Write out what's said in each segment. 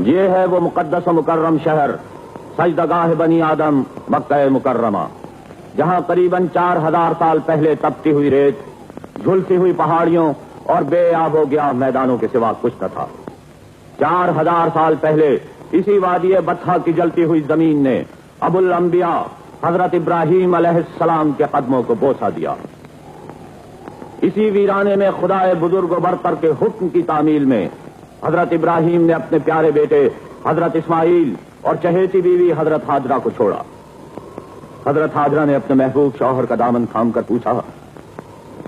یہ ہے وہ مقدس و مکرم شہر سجدگاہ بنی آدم مکہ مکرمہ، جہاں قریباً 4000 سال پہلے تپتی ہوئی ریت، جھلتی ہوئی پہاڑیوں اور بے آب و گیا میدانوں کے سوا کچھ نہ تھا۔ 4000 سال پہلے اسی وادی بطحا کی جلتی ہوئی زمین نے ابو الانبیاء حضرت ابراہیم علیہ السلام کے قدموں کو بوسہ دیا۔ اسی ویرانے میں خدا بزرگ و برتر کے حکم کی تعمیل میں حضرت ابراہیم نے اپنے پیارے بیٹے حضرت اسماعیل اور چہیتی بیوی حضرت ہاجرہ کو چھوڑا۔ حضرت ہاجرہ نے اپنے محبوب شوہر کا دامن تھام کر پوچھا،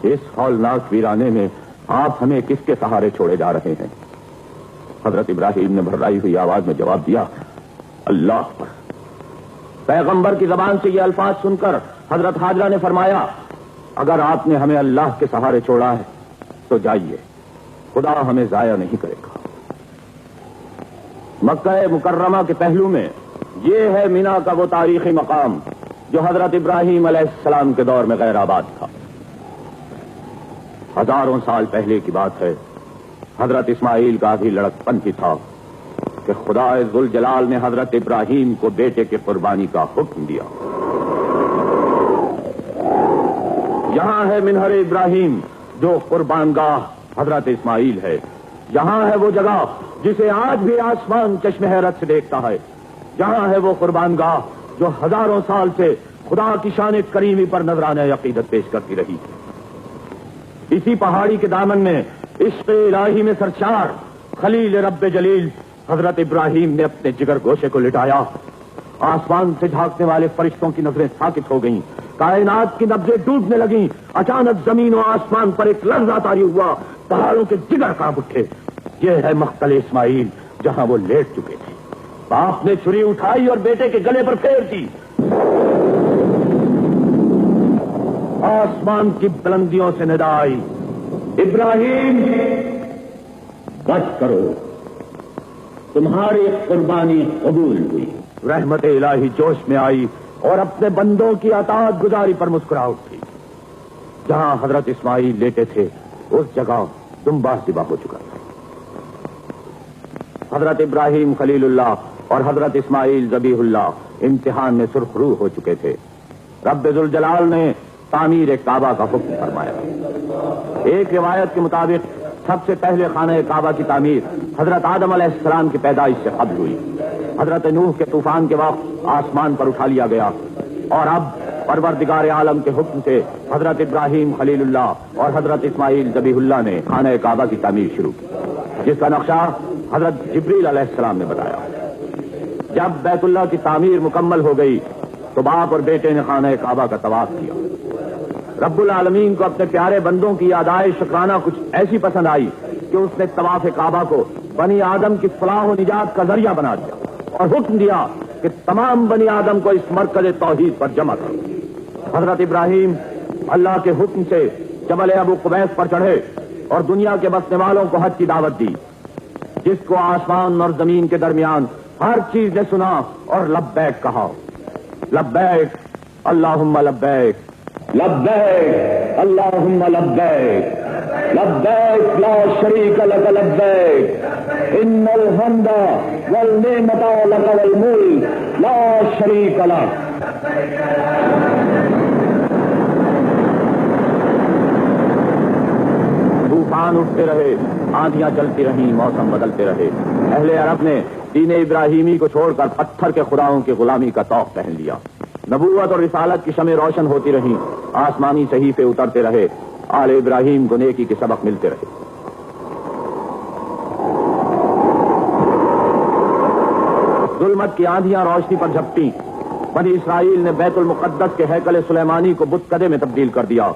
اس ہولناک ویرانے میں آپ ہمیں کس کے سہارے چھوڑے جا رہے ہیں؟ حضرت ابراہیم نے بھررائی ہوئی آواز میں جواب دیا، اللہ پر۔ پیغمبر کی زبان سے یہ الفاظ سن کر حضرت ہاجرہ نے فرمایا، اگر آپ نے ہمیں اللہ کے سہارے چھوڑا ہے تو جائیے، خدا ہمیں ضائع نہیں کرے گا۔ مکہ مکرمہ کے پہلو میں یہ ہے مینا کا وہ تاریخی مقام جو حضرت ابراہیم علیہ السلام کے دور میں غیر آباد تھا۔ ہزاروں سال پہلے کی بات ہے، حضرت اسماعیل کا بھی لڑکپن ہی تھا کہ خدا ذوالجلال نے حضرت ابراہیم کو بیٹے کی قربانی کا حکم دیا۔ یہاں ہے منہر ابراہیم جو قربان گاہ حضرت اسماعیل ہے، یہاں ہے وہ جگہ جسے آج بھی آسمان چشم حیرت سے دیکھتا ہے، یہاں ہے وہ قربان گاہ جو ہزاروں سال سے خدا کی شان کریمی پر نذرانہ عقیدت پیش کرتی رہی۔ اسی پہاڑی کے دامن میں عشق الہی میں سرشار خلیل رب جلیل حضرت ابراہیم نے اپنے جگر گوشے کو لٹایا۔ آسمان سے جھانکنے والے فرشتوں کی نظریں ساکت ہو گئیں، کائنات کی نبضیں ڈوبنے لگیں۔ اچانک زمین و آسمان پر ایک لرزہ طاری ہوا، پہاڑوں کے جگر کانپ اٹھے۔ یہ ہے مقتل اسماعیل جہاں وہ لیٹ چکے تھے۔ باپ نے چھری اٹھائی اور بیٹے کے گلے پر پھیر دی۔ آسمان کی بلندیوں سے ندا آئی، ابراہیم بچ کرو، تمہاری قربانی قبول ہوئی۔ رحمت الہی جوش میں آئی اور اپنے بندوں کی اطاعت گزاری پر مسکرا اٹھی۔ جہاں حضرت اسماعیل لیٹے تھے اس جگہ دمبا ذبح ہو چکا تھا۔ حضرت ابراہیم خلیل اللہ اور حضرت اسماعیل ذبیح اللہ امتحان میں سرخرو ہو چکے تھے۔ رب ذوالجلال نے تعمیر کعبہ کا حکم فرمایا۔ ایک روایت کے مطابق سب سے پہلے خانہ کعبہ کی تعمیر حضرت آدم علیہ السلام کی پیدائش سے قبل ہوئی۔ حضرت نوح کے طوفان کے وقت آسمان پر اٹھا لیا گیا اور اب پروردگار عالم کے حکم سے حضرت ابراہیم خلیل اللہ اور حضرت اسماعیل ذبیح اللہ نے خانہ کعبہ کی تعمیر شروع کی، جس کا نقشہ حضرت جبریل علیہ السلام نے بتایا۔ جب بیت اللہ کی تعمیر مکمل ہو گئی تو باپ اور بیٹے نے خانہ کعبہ کا طواف کیا۔ رب العالمین کو اپنے پیارے بندوں کی ادائے شکرانہ کچھ ایسی پسند آئی کہ اس نے طواف کعبہ کو بنی آدم کی فلاح و نجات کا ذریعہ بنا دیا اور حکم دیا کہ تمام بنی آدم کو اس مرکز توحید پر جمع کرو۔ حضرت ابراہیم اللہ کے حکم سے جبل ابو قبیس پر چڑھے اور دنیا کے بسنے والوں کو حج کی دعوت دی، جس کو آسمان اور زمین کے درمیان ہر چیز نے سنا اور لبیک کہا۔ لبیک اللہم لبیک، لبیک اللہم لبیک، لبیک لا شریک لک لبیک، ان الحمد والنعمت لک والملک لا شریک لک۔ طوفان اٹھتے رہے، آندیاں چلتی رہیں، موسم بدلتے رہے۔ اہل عرب نے دین ابراہیمی کو چھوڑ کر پتھر کے خداؤں کی غلامی کا طوق پہن لیا۔ نبوت اور رسالت کی شمع روشن ہوتی رہیں، آسمانی صحیفے اترتے رہے، آل ابراہیم کو نیکی کے سبق ملتے رہے۔ ظلمت کی آندیاں روشنی پر جھپٹیں۔ بنی اسرائیل نے بیت المقدس کے ہیکل سلیمانی کو بت کدے میں تبدیل کر دیا۔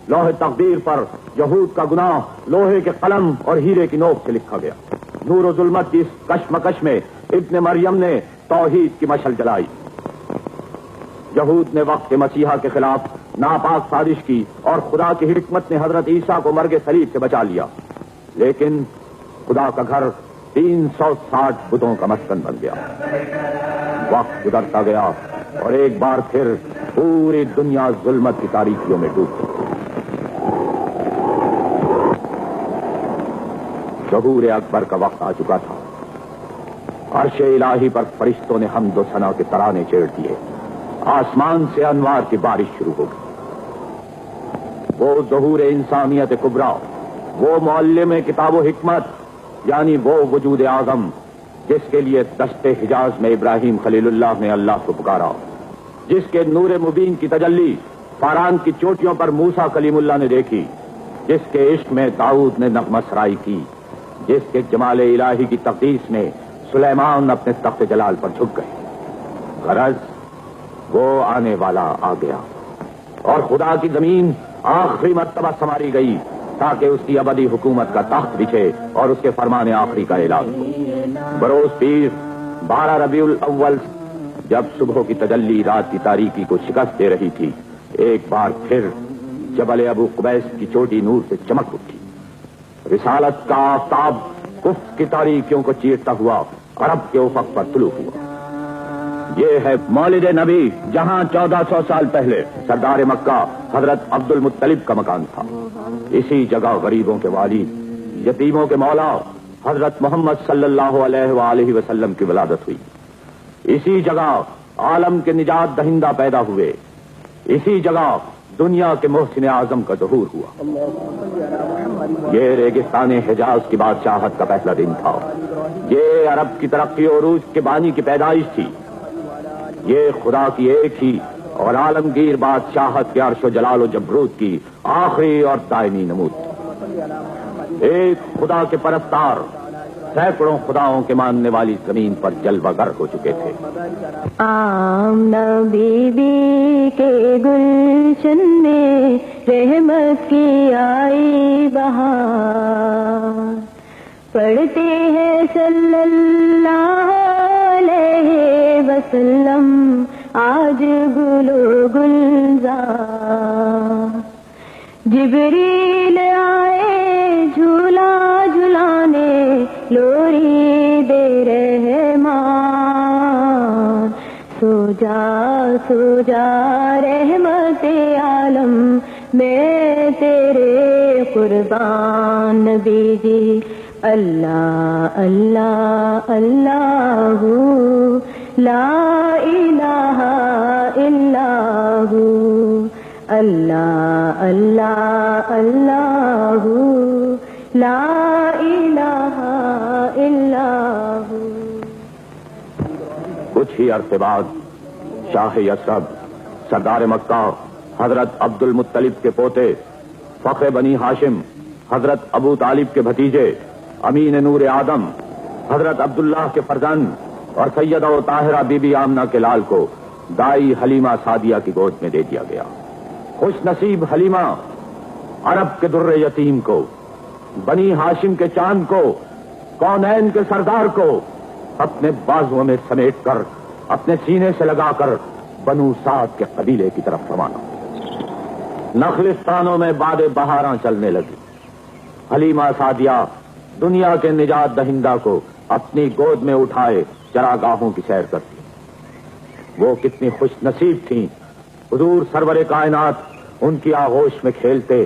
لوح تقدیر پر یہود کا گناہ لوہے کے قلم اور ہیرے کی نوک سے لکھا گیا۔ نور و ظلمت کی اس کشمکش میں ابن مریم نے توحید کی مشعل جلائی۔ یہود نے وقت مسیحا کے خلاف ناپاک سازش کی اور خدا کی حکمت نے حضرت عیسیٰ کو مرگ صلیب سے بچا لیا، لیکن خدا کا گھر 360 بتوں کا مسکن بن گیا۔ وقت گزرتا گیا اور ایک بار پھر پوری دنیا ظلمت کی تاریکیوں میں ڈوب گئی۔ ظہور اکبر کا وقت آ چکا تھا۔ عرش الہی پر فرشتوں نے حمد و ثنا کے ترانے چھیڑ دیے، آسمان سے انوار کی بارش شروع ہو گئی۔ وہ ظہور انسانیت کبریٰ، وہ معلم کتاب و حکمت، یعنی وہ وجود اعظم جس کے لیے دشت حجاز میں ابراہیم خلیل اللہ نے اللہ کو پکارا، جس کے نور مبین کی تجلی فاران کی چوٹیوں پر موسیٰ کلیم اللہ نے دیکھی، جس کے عشق میں داؤد نے نغمہ سرائی کی، جس کے جمال الہی کی تقدیس میں سلیمان اپنے تخت جلال پر جھک گئے۔ غرض وہ آنے والا آ گیا اور خدا کی زمین آخری مرتبہ سنواری گئی تاکہ اس کی ابدی حکومت کا تخت بچھے اور اس کے فرمان آخری کا اعلان ہو۔ بروز پیر 12 ربیع الاول جب صبح کی تجلی رات کی تاریکی کو شکست دے رہی تھی، ایک بار پھر جبل ابو قبیس کی چوٹی نور سے چمک اٹھی۔ رسالت کا آفتاب کفر کی تاریکیوں کو چیرتا ہوا عرب کے افق پر طلوع ہوا۔ یہ ہے مولد نبی، جہاں 1400 سال پہلے سردار مکہ حضرت عبد المطلب کا مکان تھا۔ اسی جگہ غریبوں کے والی، یتیموں کے مولا حضرت محمد صلی اللہ علیہ وآلہ وسلم کی ولادت ہوئی۔ اسی جگہ عالم کے نجات دہندہ پیدا ہوئے۔ اسی جگہ دنیا کے محسن اعظم کا ظہور ہوا۔ یہ ریگستان حجاز کی بادشاہت کا پہلا دن تھا۔ یہ عرب کی ترقی اور عروج کے بانی کی پیدائش تھی۔ یہ خدا کی ایک ہی اور عالمگیر بادشاہت کے عرش و جلال و جبروت کی آخری اور دائمی نمود تھی۔ ایک خدا کے پرستار سینکڑوں خداؤں کے ماننے والی زمین پر جلوہ گر ہو چکے تھے۔ آمنہ بی بی کے گلشن میں رحمت کی آئی بہار، پڑھتے ہیں صلی اللہ علیہ وسلم آج گل و گلزار۔ جبریل آئے جھولا جھلانے لوری دے رحمان، سو جا رحمت عالم میں تیرے قربان نبی جی۔ اللہ اللہ اللہ لا الہ الا ہو، اللہ اللہ اللہ لا الہ الا ہو۔ کچھ ہی عرصے بعد شاہ یثرب سردار مکہ حضرت عبد المطلب کے پوتے، فخر بنی ہاشم حضرت ابو طالب کے بھتیجے، امین نور آدم حضرت عبداللہ کے فرزند اور سیدہ و طاہرہ بی بی آمنہ کے لال کو دائی حلیمہ سعدیہ کی گود میں دے دیا گیا۔ خوش نصیب حلیمہ عرب کے در یتیم کو، بنی ہاشم کے چاند کو، کونین کے سردار کو اپنے بازوؤں میں سمیٹ کر اپنے سینے سے لگا کر بنو سعد کے قبیلے کی طرف روانہ۔ نخلستانوں میں باد بہاراں چلنے لگی۔ حلیمہ سعدیہ دنیا کے نجات دہندہ کو اپنی گود میں اٹھائے چراگاہوں کی سیر کرتی۔ وہ کتنی خوش نصیب تھیں، حضور سرور کائنات ان کی آغوش میں کھیلتے،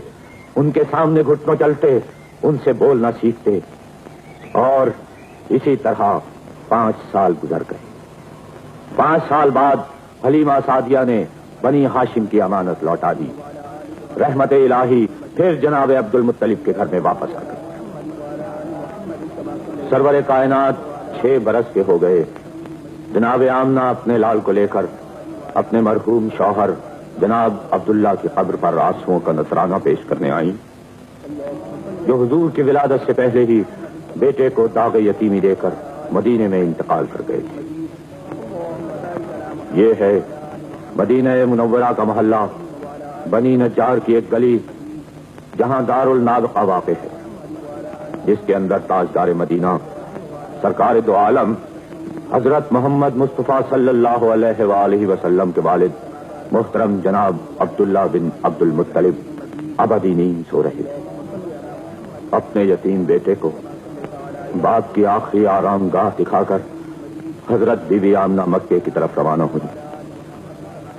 ان کے سامنے گھٹنوں چلتے، ان سے بولنا سیکھتے۔ اور اسی طرح 5 سال گزر گئے۔ 5 سال بعد حلیمہ سعدیہ نے بنی ہاشم کی امانت لوٹا دی۔ رحمت الہی پھر جناب عبد المطلب کے گھر میں واپس آ گئی۔ سرور کائنات 6 برس کے ہو گئے۔ جناب آمنہ اپنے لال کو لے کر اپنے مرحوم شوہر جناب عبداللہ کی قبر پر آنسوؤں کا نذرانہ پیش کرنے آئیں، جو حضور کی ولادت سے پہلے ہی بیٹے کو داغ یتیمی دے کر مدینے میں انتقال کر گئے تھے۔ یہ ہے مدینہ منورہ کا محلہ، بنی نجار کی ایک گلی جہاں دار النابقہ واقع ہے، جس کے اندر تاجدار مدینہ سرکار دو عالم حضرت محمد مصطفیٰ صلی اللہ علیہ وآلہ وسلم کے والد محترم جناب عبداللہ بن عبد المطلب ابدی نیند سو رہے تھے۔ اپنے یتیم بیٹے کو باپ کی آخری آرام گاہ دکھا کر حضرت بی بی آمنہ مکے کی طرف روانہ ہوئی۔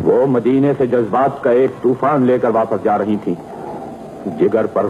وہ مدینے سے جذبات کا ایک طوفان لے کر واپس جا رہی تھیں، جگر پر